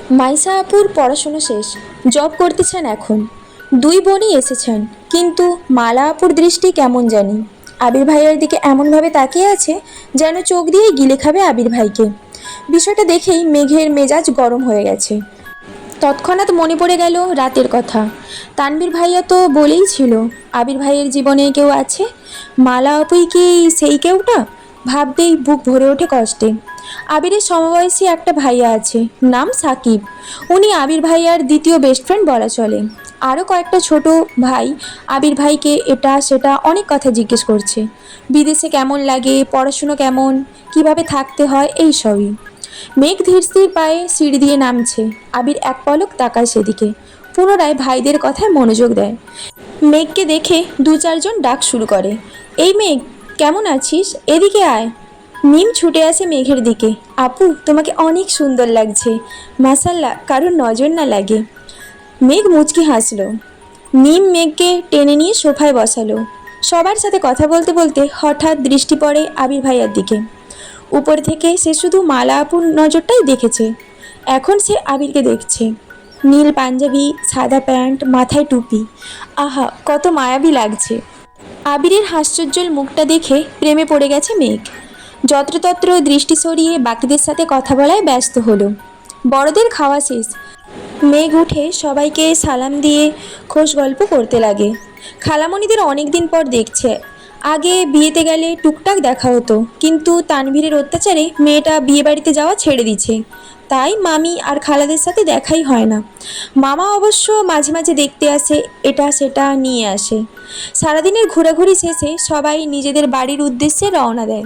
মাইসা আপুর পড়াশুনো শেষ, জব করতেছেন এখন। দুই বোনই এসেছেন, কিন্তু মালা আপুর দৃষ্টি কেমন জানি আবির ভাইয়ের দিকে এমনভাবে তাকিয়ে আছে যেন চোখ দিয়ে গিলে খাবে আবির ভাইকে। বিষয়টা দেখেই মেঘের মেজাজ গরম হয়ে গেছে। তৎক্ষণাৎ মনে পড়ে গেল রাতের কথা। তানভীর ভাইয়া তো বলেই ছিল আবির ভাইয়ের জীবনে কেউ আছে। মালা আপুই কি সেই কেউটা? ভাবতেই বুক ভরে ওঠে কষ্টে। আবিরের সমবয়সী একটা ভাইয়া আছে, নাম সাকিব। উনি আবির ভাইয়ার দ্বিতীয় বেস্ট ফ্রেন্ড বলা চলে। আরও কয়েকটা ছোট ভাই আবির ভাইকে এটা সেটা অনেক কথা জিজ্ঞেস করছে। বিদেশে কেমন লাগে, পড়াশুনো কেমন, কিভাবে থাকতে হয়, এই সবই। মেঘ ধীর স্থির পায়ে সিঁড়ি দিয়ে নামছে। আবির এক পলক তাকায় সেদিকে, পুনরায় ভাইদের কথায় মনোযোগ দেয়। মেঘকে দেখে দু চারজন ডাক শুরু করে, এই মেঘ, কেমন আছিস, এদিকে আয়। মিম ছুটে আসে মেঘের দিকে, আপু তোমাকে অনেক সুন্দর লাগছে, মাসাল্লাহ, কারোর নজর না লাগে। মেঘ মুচকি হাসল। মিম মেঘকে টেনে নিয়ে সোফায় বসালো। সবার সাথে কথা বলতে বলতে হঠাৎ দৃষ্টি পড়ে আবির ভাইয়ার দিকে। উপর থেকে সে শুধু মালা আপুর নজরটাই দেখেছে, এখন সে আবিরকে দেখছে। নীল পাঞ্জাবি, সাদা প্যান্ট, মাথায় টুপি, আহা কত মায়াবী লাগছে। আবিরের হাস্যোজ্জ্বল মুখটা দেখে প্রেমে পড়ে গেছে মেঘ। যত্রতত্র দৃষ্টি সরিয়ে বাকিদের সাথে কথা বলায় ব্যস্ত হলো। বড়দের খাওয়া শেষ। মেঘ উঠে সবাইকে সালাম দিয়ে খোশ গল্প করতে লাগে। খালামণিদের অনেক দিন পর দেখছে। আগে বিয়েতে গেলে টুকটাক দেখা হতো, কিন্তু তানভীরের অত্যাচারে মেয়েটা বিয়ে বাড়িতে যাওয়া ছেড়ে দিচ্ছে। তাই মামি আর খালাদের সাথে দেখাই হয় না। মামা অবশ্য মাঝে মাঝে দেখতে আসে, এটা সেটা নিয়ে আসে। সারাদিনের ঘোরাঘুরি শেষে সবাই নিজেদের বাড়ির উদ্দেশ্যে রওনা দেয়।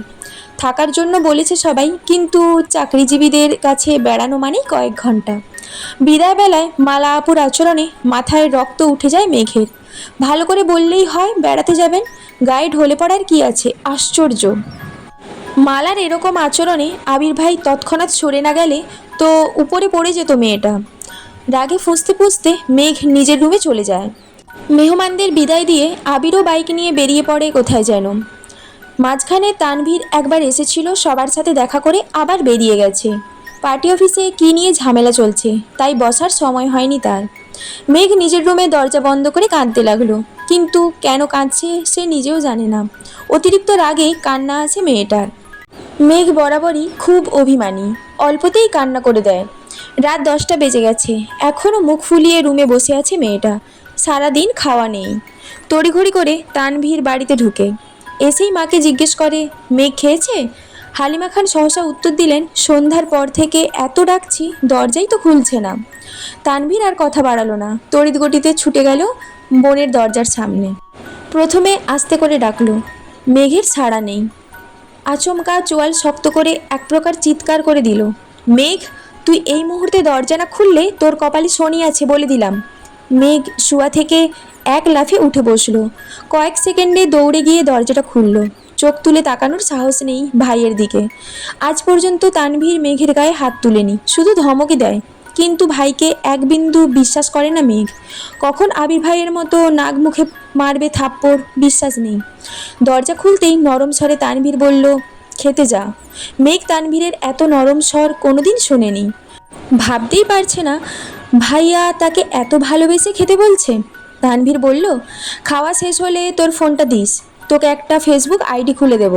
থাকার জন্য বলেছে সবাই, কিন্তু চাকরিজীবীদের কাছে বেড়ানো মানেই কয়েক ঘন্টা। বিদায় বেলায় মালা আপুর আচরণে মাথায় রক্ত উঠে যায় মেঘের। ভালো করে বললেই হয় বেড়াতে যাবেন, গায়ে ঢলে পড়ার কি আছে, আশ্চর্য। মালার এরকম আচরণে আবির ভাই তৎক্ষণাৎ সরে না গেলে তো উপরে পড়ে যেত মেয়েটা। রাগে ফুঁসতে ফুঁসতে মেঘ নিজের রুমে চলে যায়। মেহমানদের বিদায় দিয়ে আবিরও বাইক নিয়ে বেরিয়ে পড়ে কোথায় যেন। মাঝখানে তানভীর একবার এসেছিল, সবার সাথে দেখা করে আবার বেরিয়ে গেছে। পার্টি অফিসে কী নিয়ে ঝামেলা চলছে, তাই বসার সময় হয়নি তার। মেঘ নিজের রুমে দরজা বন্ধ করে কাঁদতে লাগলো, কিন্তু কেন কাঁদছে সে নিজেও জানে না। অতিরিক্ত রাগে কান্না আছে মেয়েটার। মেঘ বরাবরই খুব অভিমানী, অল্পতেই কান্না করে দেয়। রাত 10টা বেজে গেছে, এখনও মুখ ফুলিয়ে রুমে বসে আছে মেয়েটা। সারাদিন খাওয়া নেই। তড়িঘড়ি করে তানভীর বাড়িতে ঢুকে এসেই মাকে জিজ্ঞেস করে, মেঘ খেয়েছে? হালিমা খান সহসা উত্তর দিলেন, সন্ধ্যার পর থেকে এত ডাকছি, দরজাই তো খুলছে না। তানভীর আর কথা বাড়ালো না, তড়িৎ গতিতে ছুটে গেল বোনের দরজার সামনে। প্রথমে আস্তে করে ডাকলো, মেঘের সাড়া নেই। আচমকা চোয়াল শক্ত করে এক প্রকার চিৎকার করে দিল, মেঘ, তুই এই মুহূর্তে দরজা না খুললে তোর কপালে শনি আছে বলে দিলাম। মেঘ শোয়া থেকে এক লাফে উঠে বসলো। কয়েক সেকেন্ডে দৌড়ে গিয়ে দরজাটা খুলল। চোখ তুলে তাকানোর সাহস নেই ভাইয়ের দিকে। আজ পর্যন্ত তানভীর মেঘের গায়ে হাত তুলেনি, শুধু ধমকে দেয়, কিন্তু ভাইকে এক বিন্দু বিশ্বাস করে না মেঘ। কখন আবির ভাইয়ের মতো নাক মুখে মারবে থাপ্পড়, বিশ্বাস নেই। দরজা খুলতেই নরম স্বরে তানভীর বলল, খেতে যা। মেঘ তানভীরের এত নরম স্বর কোনোদিন শোনেনি। ভাবতেই পারছে না ভাইয়া তাকে এত ভালোবেসে খেতে বলছে। তানভীর বলল, খাওয়া শেষ হলে তোর ফোনটা দিস, তোকে একটা ফেসবুক আইডি খুলে দেব।